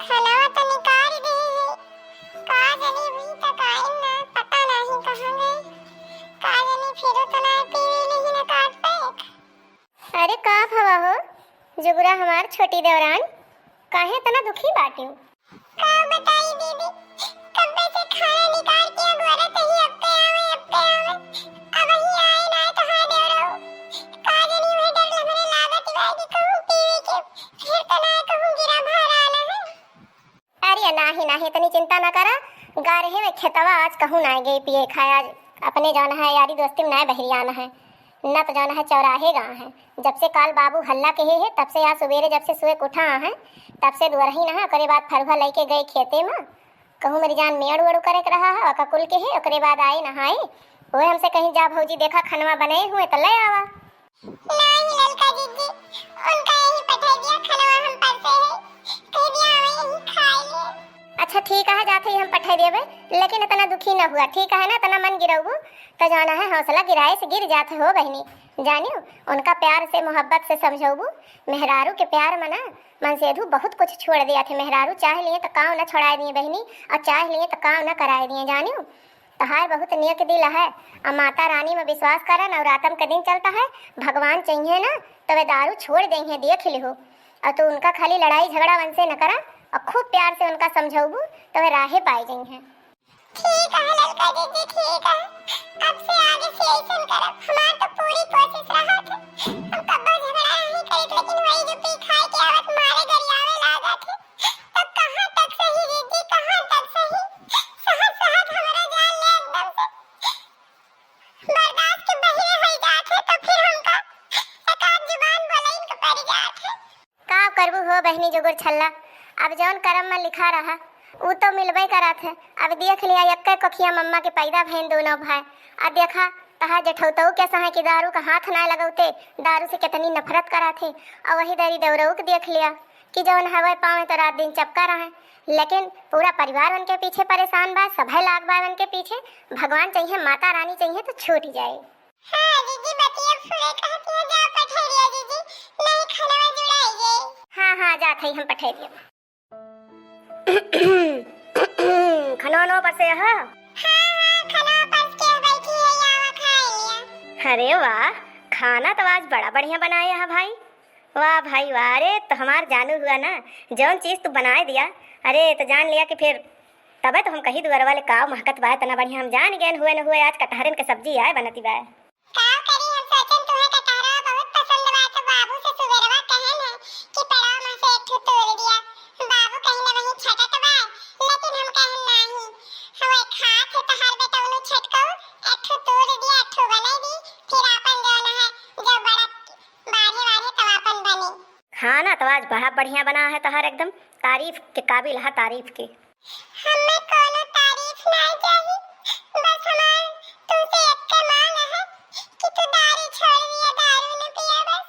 खलवा तो निकाल दे का जनी हुई तो काइन ना पता नहीं कहां गई का जनी फिरो तो ना पीवी नहीं ना काट पे। अरे का भवा हो जुगरा हमार छोटी देवरान काहे तना दुखी बाटी हो? का बताई दीदी कब से खाना निकाल के अगवारा तही अब पे आवे अब ही आए ना तो हां देवरो का जनी हुई डर हमरे लागत वाली कहूं पीवी के फिर तो ना कहूं गिरा भर आना है। अरे नाही तनी चिंता ना करा गारहे में खेतवा आज कहूं ना गई पिए खाए आज अपने जाना है यारी दोस्ती में ना बहरियाना है न तो जाना है चौराहे गाँव है। जब से काल बाबू हल्ला कहे है तब से आज सवेरे जब से सोए उठा है तब से दुरही ना ओकरे बाद फरुहा लेके गए खेते में कहूँ मेरी जान मेड़ वेड़ करे के रहा है ककुल के है ओकरे बाद आई नहाए वो हमसे कहीं जा भौजी देखा खनवा बने हुए तो ले आवा। नहीं ललका दीदी उनका यही पठा दिया खनवा हम परसे है कह दिया हमें यही खाए ले। अच्छा ठीक है जाते ही हम पठा देबे लेकिन इतना दुखी न हुआ ठीक है ना इतना मन गिराऊ तो जाना है हौसला गिराए से गिर जाते हो बहनी जानियो उनका प्यार से मोहब्बत से समझाऊ मेहरारू के प्यार में ना मन सेधु बहुत कुछ छोड़ दिया थे मेहरारू चाह लिए तो काम न छोड़ा दिए बहनी और चाह लिए तो काम न कराए दिए जानियो तहार बहुत नेक दिल है और माता रानी में विश्वास करा नवरात्रम का दिन चलता है भगवान चाहिए ना तो वे दारू छोड़ देंगे देख लिहो और तू उनका खाली लड़ाई झगड़ा वन से न करा और खूब प्यार से उनका समझाऊ तो वे राहे पाई जाएंगे। ठीक है ललका दीदी ठीक है अब से आगे से ऐसा करब हमार तो पूरी कोशिश रहत हम कब्बो झगड़ा नहीं करत लेकिन वही जो पी खाए के आवत मारे गरियावे लागत तो कहां तक सही दीदी कहां तक सही सहत सहत हमारा जान ले एकदम से बर्दाश्त के बहिरे हो जात है तो फिर हमका एकाध जुबान बोले इनका पड़ जात है का करबू हो बहनी जोगर छल्ला अब जौन करम में लिखा रहा वो तो मिलबे करा थे अब देख लिया यक्के कखिया मम्मा के पैदा भैन दोनों भाई अब देखा तहा जठौतऊ के सहा की दारू का हाथ ना लगौते दारू से कितनी नफरत करा थे और वही दरी दौरऊ के देख लिया कि जौन हवा पावे तो रात दिन चपका रहा लेकिन पूरा परिवार उनके पीछे परेशान बा सभे लाग बा उनके पीछे भगवान चाहिए माता रानी चाहिए तो छूट जाए। हां दीदी बतिया फुले कहती है जा पठेरिया दीदी नहीं खनवा जुड़ाइए। हां जात है हम पठेरिया खनौनो पर से हां खनौनो पर के बैठी है यावा खा लिया। अरे वाह खाना तो आज बड़ा बढ़िया बनाया है भाई वाह भाई वाह अरे तो हमार जानू हुआ ना जौन चीज तू बनाए दिया अरे तो जान लिया कि फिर तबे तो हम कही दुआर वाले का महकत बा तना बढ़िया हम जान गए हुए न हुए आज कटहरन के सब्जी आए बनती बा का करी हम सोचन तुम्हें कटहरा बहुत पसंद बा तो बाबू से सुबेरवा कहन है कि पड़ाव में से एक ठो तोड़ दिया बाबू कहीं ना वहीं छटत बा लेकिन हम कहन नहीं हवे खात है तो हर बेटा उनु छटको एक ठो तोड़ दिया एक ठो बना दी फिर अपन जाना है जो बड़ा बाढ़े वाढ़े तो अपन बने खाना तो आज बड़ा बढ़िया बना है तो हर एकदम तारीफ के काबिल है तारीफ के हमें कोनो तारीफ नहीं चाहिए बस हमार तुमसे एक के मांग है कि तू दारू छोड़ दिया दारू न पिया बस।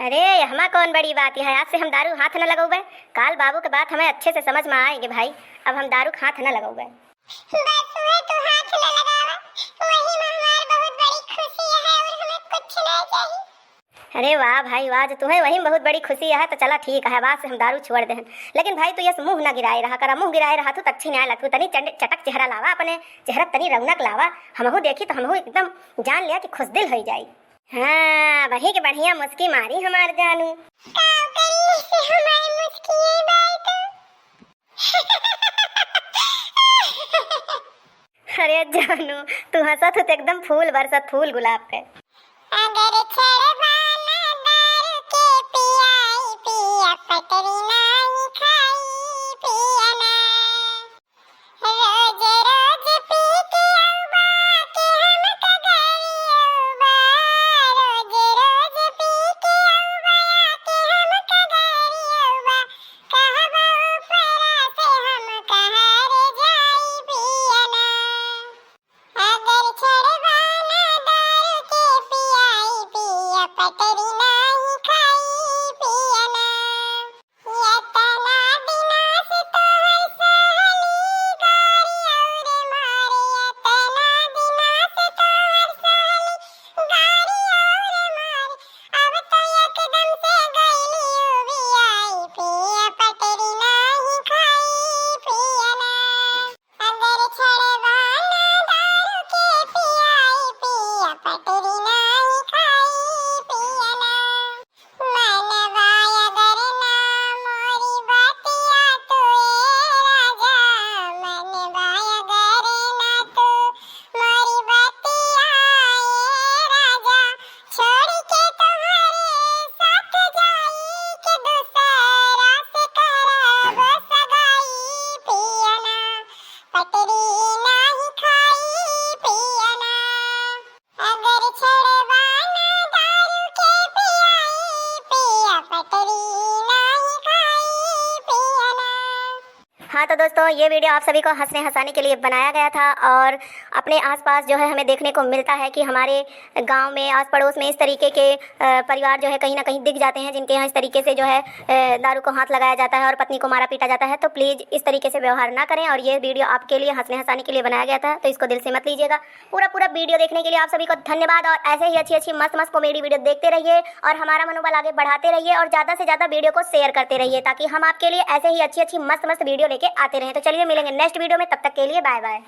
अरे हमा कौन बड़ी बात है आज से हम दारू हाथ न लगाऊबे काल बाबू के बात हमें अच्छे से समझ में आएगी भाई अब हम दारू हाथ न लगाऊबे बस वे तू हाथ न लगावा वही में हमार बहुत बड़ी खुशी है और हमें कुछ नहीं चाहिए। अरे वाह भाई वाह जो तुम्हें वही बहुत बड़ी खुशी है तो चला ठीक है बाद से हम दारू छोड़ दे लेकिन भाई तू ये मुंह ना गिराए रहा करा मुंह गिराए रहा तो अच्छी नहीं लगती तनी चटक चेहरा लावा अपने चेहरा तनी रौनक लावा हमहू देखी तो हमहू एकदम जान लिया कि खुश दिल हो जाई। हाँ वही के बढ़िया मुस्की मारी हमार जानू अरे जानू तू हंसत तो एकदम फूल बरसत फूल गुलाब के अगर छड़वाना दारू के पियाई पिया पटरी नहीं खाई पिया ना रोज रोज पी के औबा के हम कगरियोबा रोज रोज पी के औबा के हम कगरियोबा कहबो फरा से हम कहर जाई पिया ना अगर छड़वाना दारू के पियाई पिया हाँ तो दोस्तों, ये वीडियो आप सभी को हंसने हंसाने के लिए बनाया गया था। और अपने आसपास जो है हमें देखने को मिलता है कि हमारे गांव में, आस पड़ोस में इस तरीके के परिवार जो है कहीं ना कहीं दिख जाते हैं, जिनके यहाँ इस तरीके से जो है दारू को हाथ लगाया जाता है और पत्नी को मारा पीटा जाता है। तो प्लीज़ इस तरीके से व्यवहार ना करें। और ये वीडियो आपके लिए हंसने हंसाने के लिए बनाया गया था, तो इसको दिल से मत लीजिएगा। पूरा वीडियो देखने के लिए आप सभी को धन्यवाद। और ऐसे ही अच्छी मस्त कॉमेडी वीडियो देखते रहिए और हमारा मनोबल आगे बढ़ाते रहिए और ज़्यादा से ज़्यादा वीडियो को शेयर करते रहिए, ताकि हम आपके लिए ऐसे ही अच्छी मस्त वीडियो लेके आते रहें। तो चलिए मिलेंगे नेक्स्ट वीडियो में, तब तक के लिए बाय बाय।